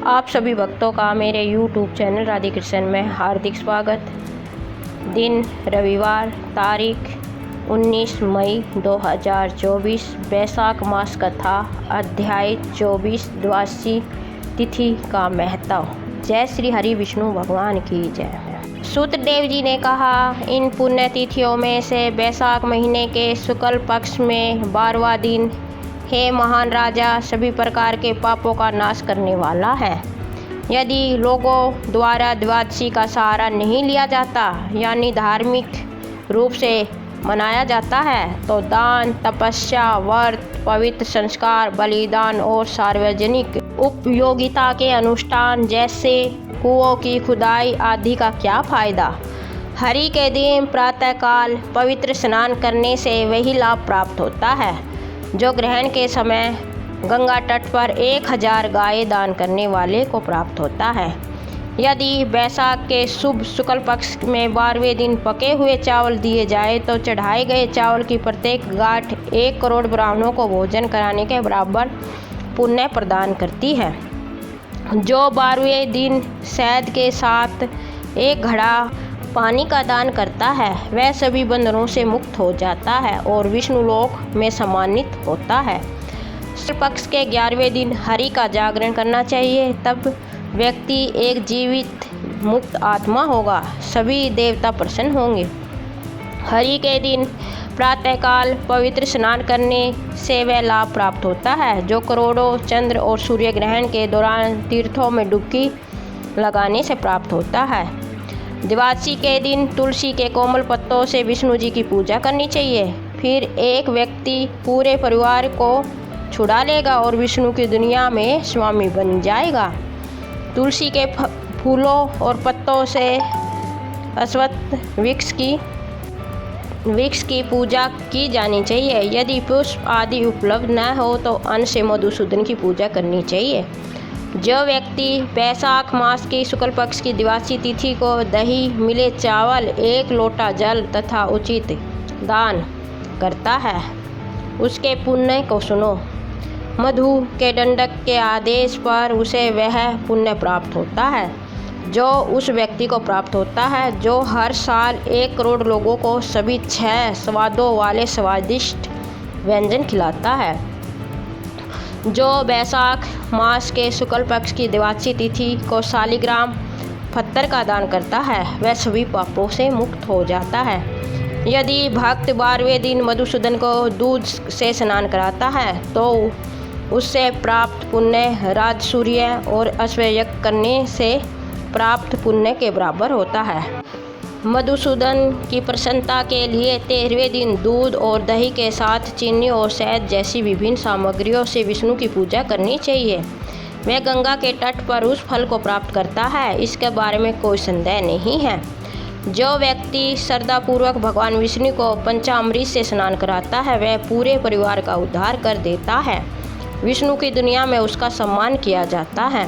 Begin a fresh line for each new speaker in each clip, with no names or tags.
आप सभी भक्तों का मेरे YouTube चैनल राधे कृष्ण में हार्दिक स्वागत। दिन रविवार, तारीख 19 मई 2024, बैसाख मास कथा, अध्याय 24, द्वादशी तिथि का महत्व। जय श्री हरि विष्णु भगवान की जय। सूतदेव जी ने कहा, इन पुण्य तिथियों में से बैसाख महीने के शुक्ल पक्ष में 12वां दिन हे महान राजा सभी प्रकार के पापों का नाश करने वाला है। यदि लोगों द्वारा द्वादशी का सहारा नहीं लिया जाता यानी धार्मिक रूप से मनाया जाता है तो दान, तपस्या, व्रत, पवित्र संस्कार, बलिदान और सार्वजनिक उपयोगिता के अनुष्ठान जैसे कुओं की खुदाई आदि का क्या फायदा। हरि के दिन प्रातःकाल पवित्र स्नान करने से वही लाभ प्राप्त होता है जो ग्रहण के समय गंगा तट पर 1000 गायें दान करने वाले को प्राप्त होता है। यदि बैसाख के शुभ शुक्ल पक्ष में 12वें दिन पके हुए चावल दिए जाए तो चढ़ाए गए चावल की प्रत्येक गांठ 1 करोड़ ब्राह्मणों को भोजन कराने के बराबर पुण्य प्रदान करती है। जो 12वें दिन शहद के साथ 1 घड़ा पानी का दान करता है वह सभी बंधनों से मुक्त हो जाता है और विष्णु लोक में सम्मानित होता है। शुक्ल पक्ष के 11वें दिन हरि का जागरण करना चाहिए, तब व्यक्ति एक जीवित मुक्त आत्मा होगा, सभी देवता प्रसन्न होंगे। हरि के दिन प्रातःकाल पवित्र स्नान करने से वह लाभ प्राप्त होता है जो करोड़ों चंद्र और सूर्य ग्रहण के दौरान तीर्थों में डुबकी लगाने से प्राप्त होता है। द्वादशी के दिन तुलसी के कोमल पत्तों से विष्णु जी की पूजा करनी चाहिए। फिर एक व्यक्ति पूरे परिवार को छुड़ा लेगा और विष्णु की दुनिया में स्वामी बन जाएगा। तुलसी के फूलों और पत्तों से अश्वत्थ वृक्ष की पूजा की जानी चाहिए। यदि पुष्प आदि उपलब्ध न हो तो अन्न से मधुसूदन की पूजा करनी चाहिए। जो व्यक्ति बैसाख मास की शुक्ल पक्ष की द्वादशी तिथि को दही, मिले चावल, 1 लोटा जल तथा उचित दान करता है उसके पुण्य को सुनो। मधु के दंडक के आदेश पर उसे वह पुण्य प्राप्त होता है जो उस व्यक्ति को प्राप्त होता है जो हर साल 1 करोड़ लोगों को सभी 6 स्वादों वाले स्वादिष्ट व्यंजन खिलाता है। जो बैसाख मास के शुक्ल पक्ष की द्वादशी तिथि को शालिग्राम पत्थर का दान करता है वह सभी पापों से मुक्त हो जाता है। यदि भक्त 12वें दिन मधुसूदन को दूध से स्नान कराता है तो उससे प्राप्त पुण्य राजसूय और अश्वयज्ञ करने से प्राप्त पुण्य के बराबर होता है। मधुसूदन की प्रसन्नता के लिए 13वें दिन दूध और दही के साथ चीनी और शहद जैसी विभिन्न सामग्रियों से विष्णु की पूजा करनी चाहिए। वह गंगा के तट पर उस फल को प्राप्त करता है, इसके बारे में कोई संदेह नहीं है। जो व्यक्ति श्रद्धापूर्वक भगवान विष्णु को पंचामृत से स्नान कराता है वह पूरे परिवार का उद्धार कर देता है। विष्णु की दुनिया में उसका सम्मान किया जाता है।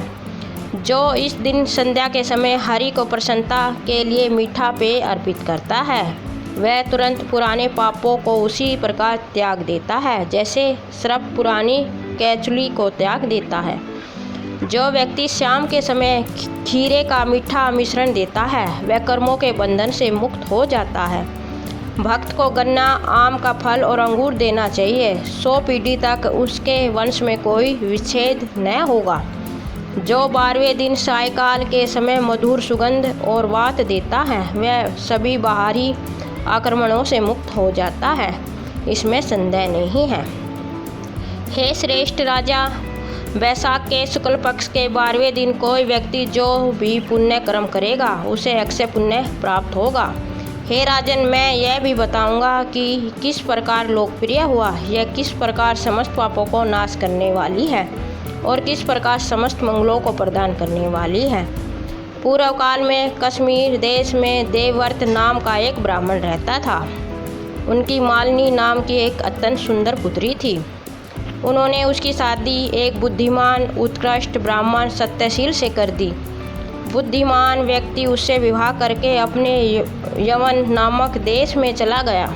जो इस दिन संध्या के समय हरि को प्रसन्नता के लिए मीठा पेय अर्पित करता है वह तुरंत पुराने पापों को उसी प्रकार त्याग देता है जैसे सर्प पुरानी कैचुली को त्याग देता है। जो व्यक्ति शाम के समय खीरे का मीठा मिश्रण देता है वह कर्मों के बंधन से मुक्त हो जाता है। भक्त को गन्ना, आम का फल और अंगूर देना चाहिए। 100 पीढ़ी तक उसके वंश में कोई विच्छेद न होगा। जो 12वें दिन सायकाल के समय मधुर सुगंध और वात देता है वह सभी बाहरी आक्रमणों से मुक्त हो जाता है, इसमें संदेह नहीं है। हे श्रेष्ठ राजा, बैसाख के शुक्ल पक्ष के 12वें दिन कोई व्यक्ति जो भी पुण्य कर्म करेगा उसे अक्षय पुण्य प्राप्त होगा। हे राजन, मैं यह भी बताऊंगा कि किस प्रकार लोकप्रिय हुआ, यह किस प्रकार समस्त पापों को नाश करने वाली है और किस प्रकार समस्त मंगलों को प्रदान करने वाली है। पूर्व काल में कश्मीर देश में देवव्रत नाम का एक ब्राह्मण रहता था। उनकी मालिनी नाम की एक अत्यंत सुंदर पुत्री थी। उन्होंने उसकी शादी एक बुद्धिमान उत्कृष्ट ब्राह्मण सत्यशील से कर दी। बुद्धिमान व्यक्ति उससे विवाह करके अपने यवन नामक देश में चला गया।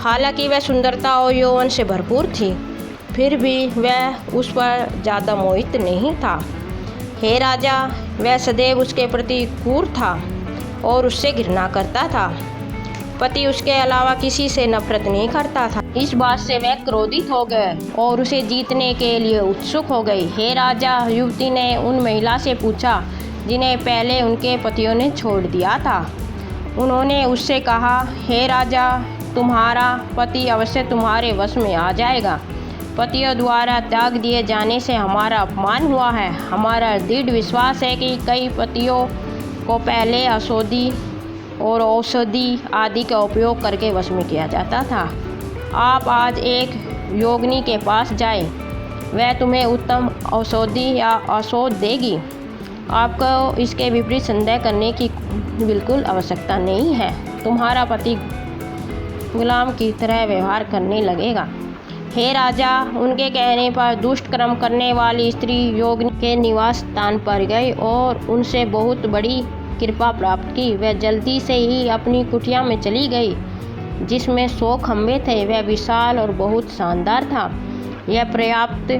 हालांकि वह सुंदरता और यौवन से भरपूर थी, फिर भी वह उस पर ज़्यादा मोहित नहीं था। हे राजा, वह सदैव उसके प्रति क्रूर था और उससे घृणा करता था। पति उसके अलावा किसी से नफरत नहीं करता था। इस बात से वह क्रोधित हो गए और उसे जीतने के लिए उत्सुक हो गई। हे राजा, युवती ने उन महिला से पूछा जिन्हें पहले उनके पतियों ने छोड़ दिया था। उन्होंने उससे कहा, हे राजा, तुम्हारा पति अवश्य तुम्हारे वश में आ जाएगा। पतियों द्वारा त्याग दिए जाने से हमारा अपमान हुआ है। हमारा दृढ़ विश्वास है कि कई पतियों को पहले औषधि और औषधि आदि का उपयोग करके वश में किया जाता था। आप आज एक योगिनी के पास जाए, वह तुम्हें उत्तम औषधि या औषध देगी। आपको इसके विपरीत संदेह करने की बिल्कुल आवश्यकता नहीं है। तुम्हारा पति गुलाम की तरह व्यवहार करने लगेगा। हे राजा, उनके कहने पर दुष्ट कर्म करने वाली स्त्री योगिनी के निवास स्थान पर गई और उनसे बहुत बड़ी कृपा प्राप्त की। वह जल्दी से ही अपनी कुटिया में चली गई, जिसमें 100 खंभे थे। वह विशाल और बहुत शानदार था। यह पर्याप्त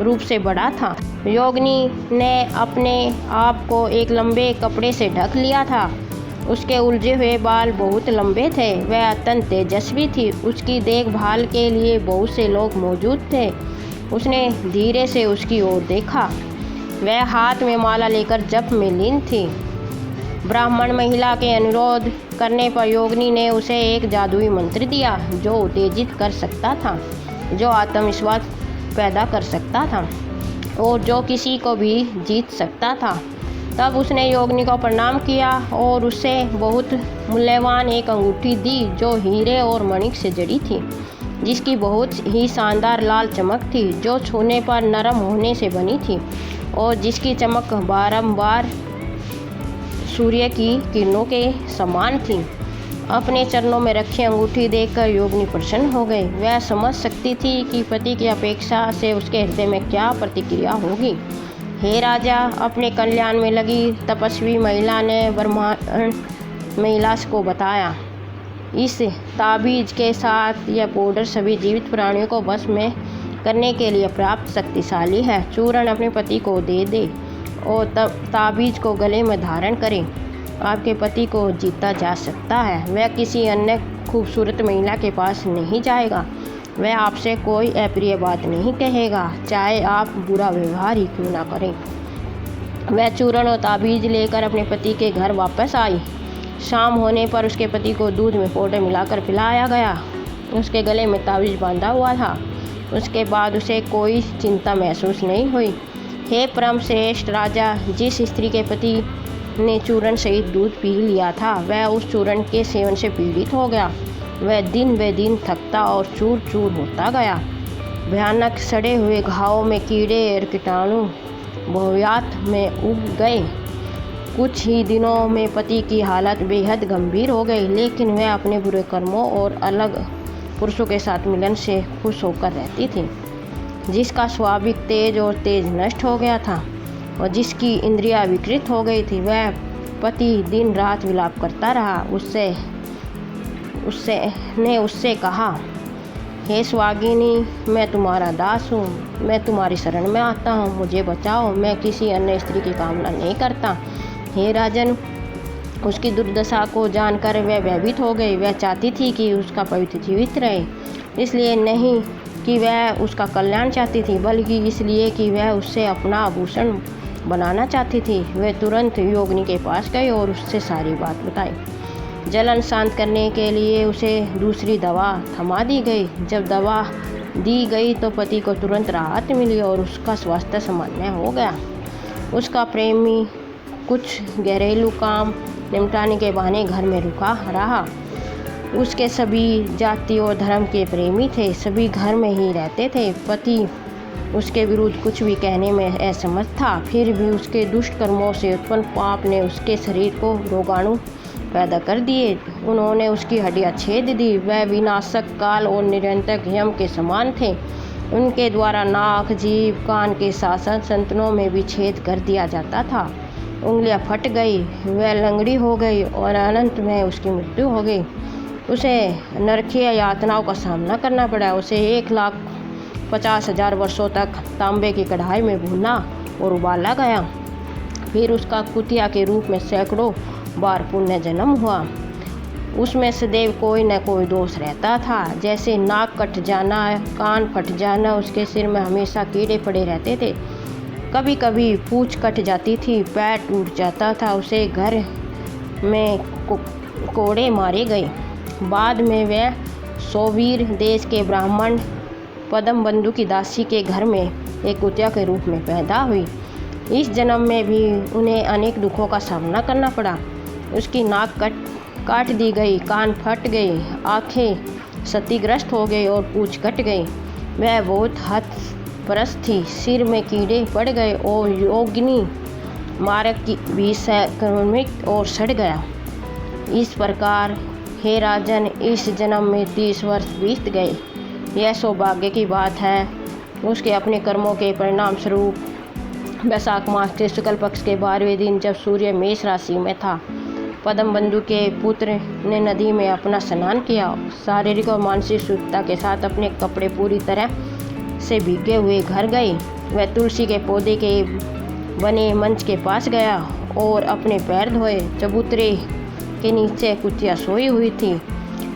रूप से बड़ा था। योगिनी ने अपने आप को एक लंबे कपड़े से ढक लिया था। उसके उलझे हुए बाल बहुत लंबे थे। वह अत्यंत तेजस्वी थी। उसकी देखभाल के लिए बहुत से लोग मौजूद थे। उसने धीरे से उसकी ओर देखा। वह हाथ में माला लेकर जप में लीन थी। ब्राह्मण महिला के अनुरोध करने पर योगिनी ने उसे एक जादुई मंत्र दिया, जो उत्तेजित कर सकता था, जो आत्मविश्वास पैदा कर सकता था और जो किसी को भी जीत सकता था। तब उसने योगिनी को प्रणाम किया और उससे बहुत मूल्यवान एक अंगूठी दी, जो हीरे और मणिक से जड़ी थी, जिसकी बहुत ही शानदार लाल चमक थी, जो छूने पर नरम होने से बनी थी और जिसकी चमक बारंबार सूर्य की किरणों के समान थी। अपने चरणों में रखी अंगूठी देखकर योगिनी प्रसन्न हो गई। वह समझ सकती थी कि पति की अपेक्षा से उसके हृदय में क्या प्रतिक्रिया होगी। हे राजा, अपने कल्याण में लगी तपस्वी महिला ने ब्राह्मण महिला को बताया, इस ताबीज के साथ यह पाउडर सभी जीवित प्राणियों को वश में करने के लिए प्राप्त शक्तिशाली है। चूर्ण अपने पति को दे दे और ताबीज को गले में धारण करें। आपके पति को जीता जा सकता है। वह किसी अन्य खूबसूरत महिला के पास नहीं जाएगा। वह आपसे कोई अप्रिय बात नहीं कहेगा, चाहे आप बुरा व्यवहार ही क्यों ना करें। वह चूर्ण और ताबीज लेकर अपने पति के घर वापस आई। शाम होने पर उसके पति को दूध में पाउडर मिलाकर पिलाया गया। उसके गले में ताबीज बांधा हुआ था। उसके बाद उसे कोई चिंता महसूस नहीं हुई। हे परम श्रेष्ठ राजा, जिस स्त्री के पति ने चूर्ण सहित दूध पी लिया था, वह उस चूर्ण के सेवन से पीड़ित हो गया। वह दिन ब दिन थकता और चूर चूर होता गया। भयानक सड़े हुए घावों में कीड़े और कीटाणु बहुतायत में उग गए। कुछ ही दिनों में पति की हालत बेहद गंभीर हो गई, लेकिन वह अपने बुरे कर्मों और अलग पुरुषों के साथ मिलन से खुश होकर रहती थी। जिसका स्वाभाविक तेज और तेज नष्ट हो गया था और जिसकी इंद्रियां विकृत हो गई थी, वह पति दिन रात विलाप करता रहा। उससे कहा, हे स्वागिनी, मैं तुम्हारा दास हूँ। मैं तुम्हारी शरण में आता हूँ, मुझे बचाओ। मैं किसी अन्य स्त्री की कामना नहीं करता। हे राजन, उसकी दुर्दशा को जानकर वह भयभीत हो गई। वह चाहती थी कि उसका पवित्र जीवित रहे, इसलिए नहीं कि वह उसका कल्याण चाहती थी, बल्कि इसलिए कि वह उससे अपना आभूषण बनाना चाहती थी। वह तुरंत योगिनी के पास गई और उससे सारी बात बताई। जलन शांत करने के लिए उसे दूसरी दवा थमा दी गई। जब दवा दी गई तो पति को तुरंत राहत मिली और उसका स्वास्थ्य सामान्य हो गया। उसका प्रेमी कुछ घरेलू काम निपटाने के बहाने घर में रुका रहा। उसके सभी जाति और धर्म के प्रेमी थे, सभी घर में ही रहते थे। पति उसके विरुद्ध कुछ भी कहने में असमर्थ था। फिर भी उसके दुष्ट कर्मों से उत्पन्न पाप ने उसके शरीर को रोगाणु पैदा कर दिए। उन्होंने उसकी हड्डियां छेद दी। वह विनाशक काल और निरंतर यम के समान थे। उनके द्वारा नाक, जीभ, कान के शासन संतनों में भी छेद कर दिया जाता था। उंगलियां फट गई, वह लंगड़ी हो गई और अनंत में उसकी मृत्यु हो गई। उसे नरकीय यातनाओं का सामना करना पड़ा। उसे 1,50,000 वर्षों तक तांबे की कढ़ाई में भूना और उबाला गया। फिर उसका कुतिया के रूप में सैकड़ों बार पुण्य जन्म हुआ। उसमें सदैव कोई न कोई दोष रहता था, जैसे नाक कट जाना, कान फट जाना, उसके सिर में हमेशा कीड़े पड़े रहते थे, कभी कभी पूँछ कट जाती थी, पैर टूट जाता था, उसे घर में कोड़े मारे गए। बाद में वह सोवीर देश के ब्राह्मण पद्मबंधु की दासी के घर में एक कुतिया के रूप में पैदा हुई। इस जन्म में भी उन्हें अनेक दुखों का सामना करना पड़ा। उसकी नाक काट दी गई, कान फट गए, आंखें क्षतिग्रस्त हो गई और पूँछ कट गई। वह बहुत हतप्रस्त थी, सिर में कीड़े पड़ गए और योगिनी मारक की भी संक्रमित और सड़ गया। इस प्रकार हे राजन, इस जन्म में 30 वर्ष बीत गए। यह सौभाग्य की बात है। उसके अपने कर्मों के परिणाम स्वरूप वैशाख मास के शुक्ल पक्ष के 12वें दिन, जब सूर्य मेष राशि में था, पद्मबंधु के पुत्र ने नदी में अपना स्नान किया। शारीरिक और मानसिक शुद्धता के साथ अपने कपड़े पूरी तरह से भीगे हुए घर गए। वह तुलसी के पौधे के बने मंच के पास गया और अपने पैर धोए। चबूतरे के नीचे कुतिया सोई हुई थी।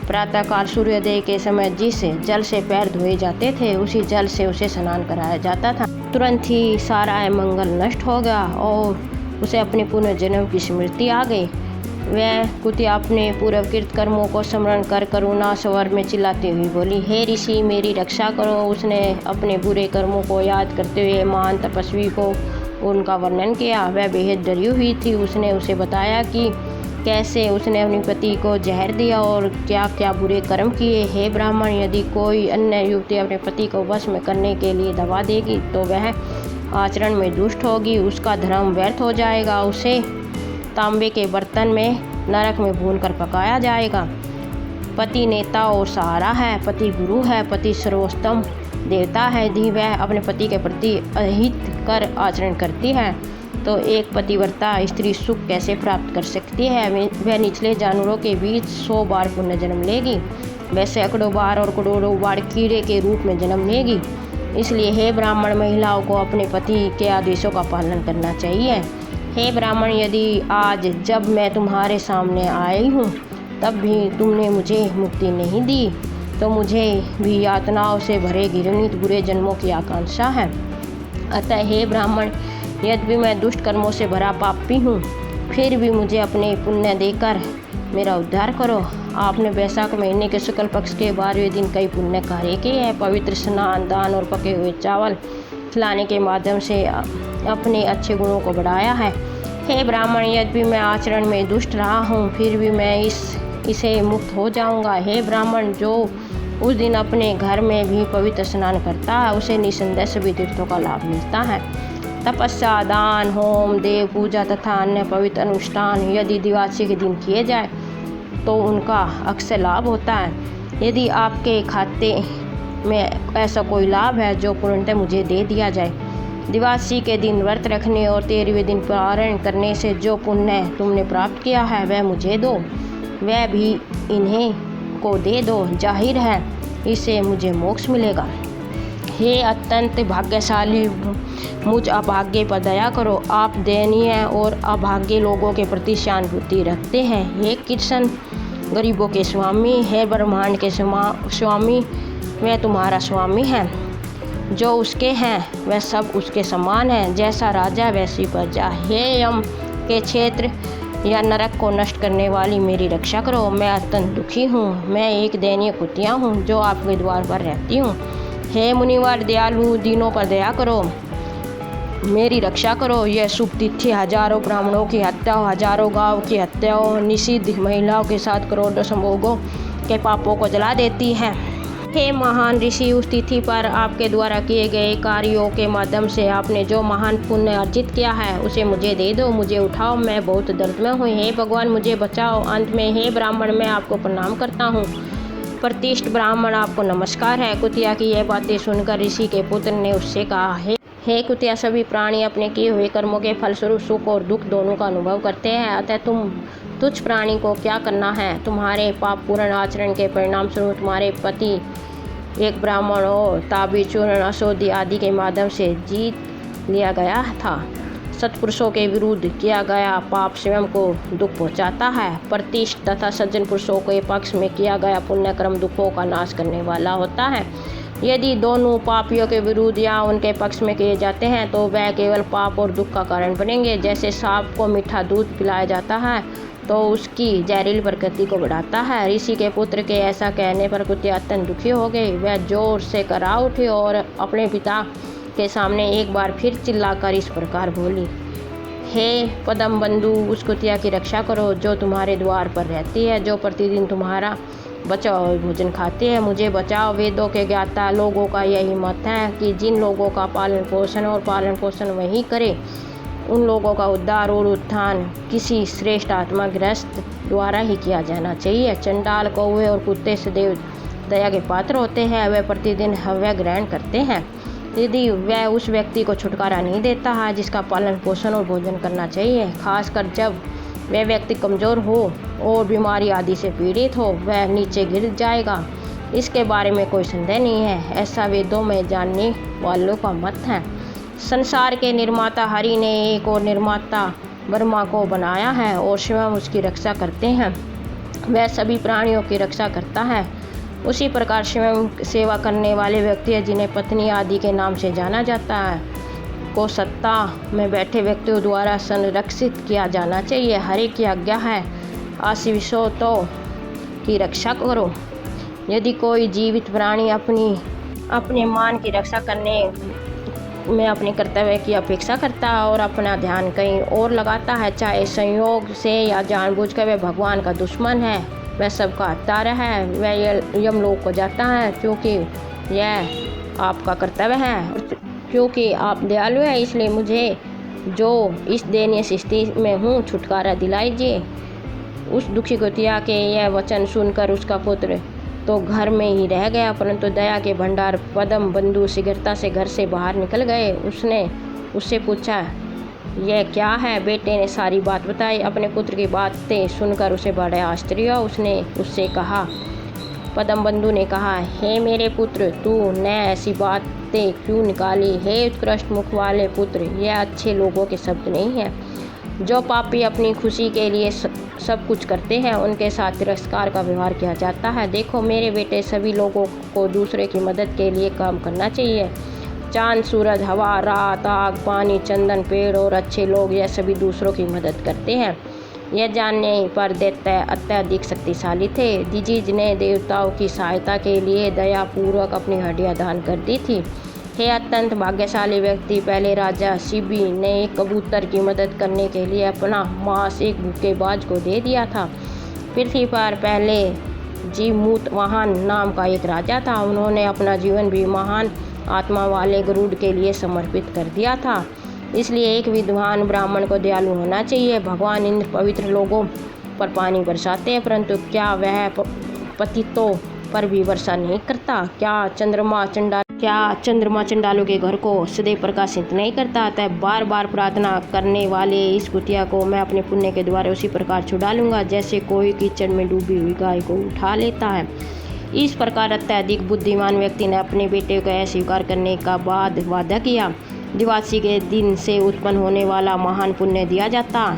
प्रातःकाल सूर्योदय के समय जिस जल से पैर धोए जाते थे, उसी जल से उसे स्नान कराया जाता था। तुरंत ही सारा अमंगल नष्ट हो गया और उसे अपने पुनर्जन्म की स्मृति आ गई। वह कुतिया अपने पूर्वकृत कर्मों को स्मरण कर करुणा स्वर में चिल्लाती हुई बोली, हे ऋषि, मेरी रक्षा करो। उसने अपने बुरे कर्मों को याद करते हुए महान तपस्वी को उनका वर्णन किया। वह बेहद डरी हुई थी। उसने उसे बताया कि कैसे उसने अपने पति को जहर दिया और क्या क्या बुरे कर्म किए। हे ब्राह्मण, यदि कोई अन्य युवती अपने पति को वश में करने के लिए दवा देगी तो वह आचरण में दुष्ट होगी, उसका धर्म व्यर्थ हो जाएगा, उसे तांबे के बर्तन में नरक में भूनकर पकाया जाएगा। पति नेता और सहारा है, पति गुरु है, पति सर्वोत्तम देवता है। यदि वह अपने पति के प्रति अहित कर आचरण करती है तो एक पतिव्रता स्त्री सुख कैसे प्राप्त कर सकती है। वह निचले जानवरों के बीच 100 बार पुण्य जन्म लेगी, वह सैकड़ों बार और करोड़ों बार कीड़े के रूप में जन्म लेगी। इसलिए हे ब्राह्मण, महिलाओं को अपने पति के आदेशों का पालन करना चाहिए। हे ब्राह्मण, यदि आज जब मैं तुम्हारे सामने आई हूँ तब भी तुमने मुझे मुक्ति नहीं दी, तो मुझे भी यातनाओं से भरे घृणित बुरे जन्मों की आकांक्षा है। अतः हे ब्राह्मण, यद्यपि मैं दुष्ट कर्मों से भरा पापी हूँ, फिर भी मुझे अपने पुण्य देकर मेरा उद्धार करो। आपने वैशाख महीने के शुक्ल पक्ष के 12वें दिन कई पुण्य कार्य किए हैं। पवित्र स्नान, दान और पके हुए चावल खिलाने के माध्यम से अपने अच्छे गुणों को बढ़ाया है। हे ब्राह्मण, यद्यपि मैं आचरण में दुष्ट रहा हूँ, फिर भी मैं इसे मुक्त हो जाऊँगा। हे ब्राह्मण, जो उस दिन अपने घर में भी पवित्र स्नान करता है, उसे निसंदेह सभी तीर्थों का लाभ मिलता है। तपस्या, दान, होम, देव पूजा तथा अन्य पवित्र अनुष्ठान यदि दिवासी के दिन किए जाए तो उनका अक्षय लाभ होता है। यदि आपके खाते में ऐसा कोई लाभ है जो पूर्णतः मुझे दे दिया जाए। दिवासी के दिन व्रत रखने और 13वें दिन पारायण करने से जो पुण्य तुमने प्राप्त किया है वह मुझे दो, वह भी इन्हें को दे दो। जाहिर है इससे मुझे मोक्ष मिलेगा। हे अत्यंत भाग्यशाली, मुझ अभाग्य पर दया करो। आप दयनीय और अभाग्य लोगों के प्रति सहानुभूति रखते हैं। हे कृष्ण, गरीबों के स्वामी, हे ब्रह्मांड के स्वामी, वह तुम्हारा स्वामी है। जो उसके हैं वह सब उसके समान है। जैसा राजा वैसी प्रजा। हे यम के क्षेत्र या नरक को नष्ट करने वाली, मेरी रक्षा करो। मैं अत्यंत दुखी हूँ। मैं एक दयनीय कुतिया हूँ जो आपके द्वार पर रहती हूँ। हे मुनिवर दयालु, दीनों पर दया करो, मेरी रक्षा करो। यह शुभ तिथि हजारों ब्राह्मणों की हत्याओं, हजारों गाँव की हत्याओं, निषिद्ध महिलाओं के साथ करोड़ों संभोगों के पापों को जला देती है। हे महान ऋषि, उस तिथि पर आपके द्वारा किए गए कार्यों के माध्यम से आपने जो महान पुण्य अर्जित किया है उसे मुझे दे दो, मुझे उठाओ, मैं बहुत दर्द में हूँ। हे भगवान, मुझे बचाओ। अंत में हे ब्राह्मण, मैं आपको प्रणाम करता हूँ। प्रतिष्ठ ब्राह्मण, आपको नमस्कार है। कुतिया की यह बातें सुनकर ऋषि के पुत्र ने उससे कहा, हे कुतिया, सभी प्राणी अपने किए हुए कर्मों के फलस्वरूप सुख और दुख दोनों का अनुभव करते हैं। अतः तुच्छ प्राणी को क्या करना है? तुम्हारे पापपूर्ण आचरण के परिणाम स्वरूप तुम्हारे पति एक ब्राह्मण और ताबी, चूर्ण, अशोधि आदि के माध्यम से जीत लिया गया था। सत्पुरुषों के विरुद्ध किया गया पाप स्वयं को दुख पहुंचाता है। प्रतिष्ठ तथा सज्जन पुरुषों के पक्ष में किया गया पुण्यकर्म दुखों का नाश करने वाला होता है। यदि दोनों पापियों के विरुद्ध या उनके पक्ष में किए जाते हैं तो वह केवल पाप और दुख का कारण बनेंगे। जैसे सांप को मीठा दूध पिलाया जाता है तो उसकी जहरीली प्रकृति को बढ़ाता है। ऋषि के पुत्र के ऐसा कहने पर कुतिया अत्यंत दुखी हो गई। वह जोर से करा उठी और अपने पिता के सामने एक बार फिर चिल्लाकर इस प्रकार बोली, हे पद्म बंधु, उस कुतिया की रक्षा करो जो तुम्हारे द्वार पर रहती है, जो प्रतिदिन तुम्हारा बचा हुआ भोजन खाती है। मुझे बचाओ। वेदों के ज्ञाता लोगों का यही मत है कि जिन लोगों का पालन पोषण वही करे, उन लोगों का उद्धार और उत्थान किसी श्रेष्ठ आत्मा गृहस्थ द्वारा ही किया जाना चाहिए। चंडाल, कौवे और कुत्ते सदैव दया के पात्र होते हैं। वे प्रतिदिन हव्य ग्रहण करते हैं। यदि वह उस व्यक्ति को छुटकारा नहीं देता है जिसका पालन पोषण और भोजन करना चाहिए, खासकर जब वह व्यक्ति कमज़ोर हो और बीमारी आदि से पीड़ित हो, वह नीचे गिर जाएगा। इसके बारे में कोई संदेह नहीं है। ऐसा वेदों में जानने वालों का मत है। संसार के निर्माता हरि ने एक और निर्माता ब्रह्मा को बनाया है और स्वयं उसकी रक्षा करते हैं। वह सभी प्राणियों की रक्षा करता है। उसी प्रकार स्वयं सेवा करने वाले व्यक्ति है, जिन्हें पत्नी आदि के नाम से जाना जाता है, को सत्ता में बैठे व्यक्तियों द्वारा संरक्षित किया जाना चाहिए। हरि की आज्ञा है, आशीविशों की रक्षा करो। यदि कोई जीवित प्राणी अपने मान की रक्षा करने में अपने कर्तव्य की अपेक्षा करता है और अपना ध्यान कहीं और लगाता है, चाहे संयोग से या जानबूझकर वह भगवान का दुश्मन है, वह सबका हत्यारा है, वह यमलोक को जाता है, क्योंकि यह आपका कर्तव्य है। क्योंकि आप दयालु हैं, इसलिए मुझे जो इस दयनीय स्थिति में हूँ छुटकारा दिलाइए। उस दुखी कुतिया के यह वचन सुनकर उसका पुत्र तो घर में ही रह गया, परंतु दया के भंडार पद्म बंधु शीघ्रता से घर से बाहर निकल गए। उसने उससे पूछा, यह क्या है? बेटे ने सारी बात बताई। अपने पुत्र की बातें सुनकर उसे बड़ा आश्चर्य हुआ। उसने उससे कहा, पद्म बंधु ने कहा, हे मेरे पुत्र, तूने ऐसी बातें क्यों निकाली? हे उत्कृष्ट मुख वाले पुत्र, यह अच्छे लोगों के शब्द नहीं है। जो पापी अपनी खुशी के लिए सब कुछ करते हैं, उनके साथ तिरस्कार का व्यवहार किया जाता है। देखो मेरे बेटे, सभी लोगों को दूसरे की मदद के लिए काम करना चाहिए। चांद, सूरज, हवा, रात, आग, पानी, चंदन, पेड़ और अच्छे लोग, यह सभी दूसरों की मदद करते हैं। यह जानने पर दैत्य अत्यधिक शक्तिशाली थे। दिजीज ने देवताओं की सहायता के लिए दयापूर्वक अपनी हड्डियां दान कर दी थी। हे अत्यंत भाग्यशाली व्यक्ति, पहले राजा शिबी ने एक कबूतर की मदद करने के लिए अपना मांस एक भूखे बाज को दे दिया था। पृथ्वी पर पहले जीमूत वाहन नाम का एक राजा था। उन्होंने अपना जीवन भी महान आत्मा वाले गरुड़ के लिए समर्पित कर दिया था। इसलिए एक विद्वान ब्राह्मण को दयालु होना चाहिए। भगवान इंद्र पवित्र लोगों पर पानी बरसाते हैं, परंतु क्या वह पतितों पर भी वर्षा नहीं करता? क्या चंद्रमा चंडालों के घर को सदैव प्रकाशित नहीं करता? अतः बार बार प्रार्थना करने वाले इस कुतिया को मैं अपने पुण्य के द्वारा उसी प्रकार छुड़ा लूँगा जैसे कोई कीचड़ में डूबी हुई गाय को उठा लेता है। इस प्रकार अत्यधिक बुद्धिमान व्यक्ति ने अपने बेटे को स्वीकार करने का बाद वादा किया। दिवासी के दिन से उत्पन्न होने वाला महान पुण्य दिया जाता।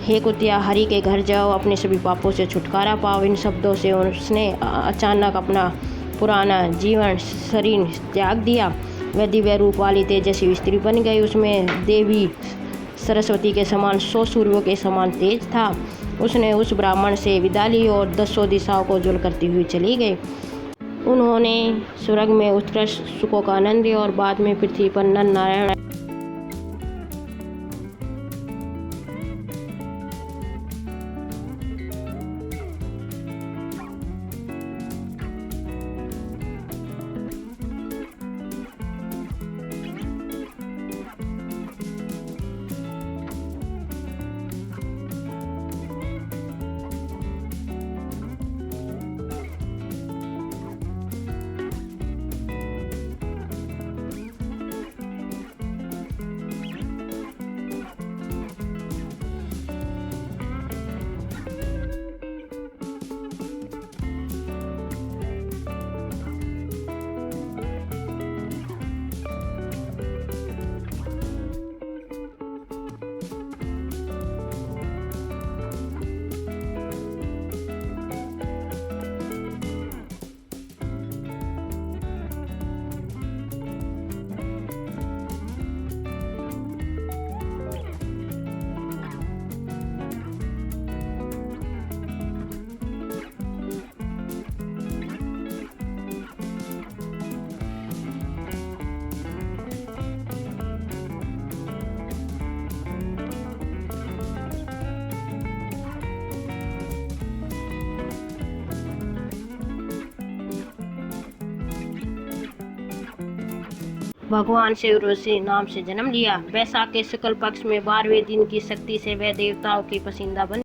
हे कुतिया, हरि के घर जाओ, अपने सभी पापों से छुटकारा पाओ। इन शब्दों से उसने अचानक अपना पुराना जीवन शरीर त्याग दिया। वह दिव्य रूप वाली तेजस्वी स्त्री बन गई। उसमें देवी सरस्वती के समान 100 सूर्यों के समान तेज था। उसने उस ब्राह्मण से विदा ली और 10 दिशाओं को उज्ज्वल करती हुई चली गई। उन्होंने स्वर्ग में उत्कृष्ट सुखों का आनंद लिया और बाद में पृथ्वी पर नर नारायण भगवान शिव ऋषि नाम से जन्म लिया। वैशाख के शुक्ल पक्ष में 12वें दिन की शक्ति से वह देवताओं की पसंदीदा बनी।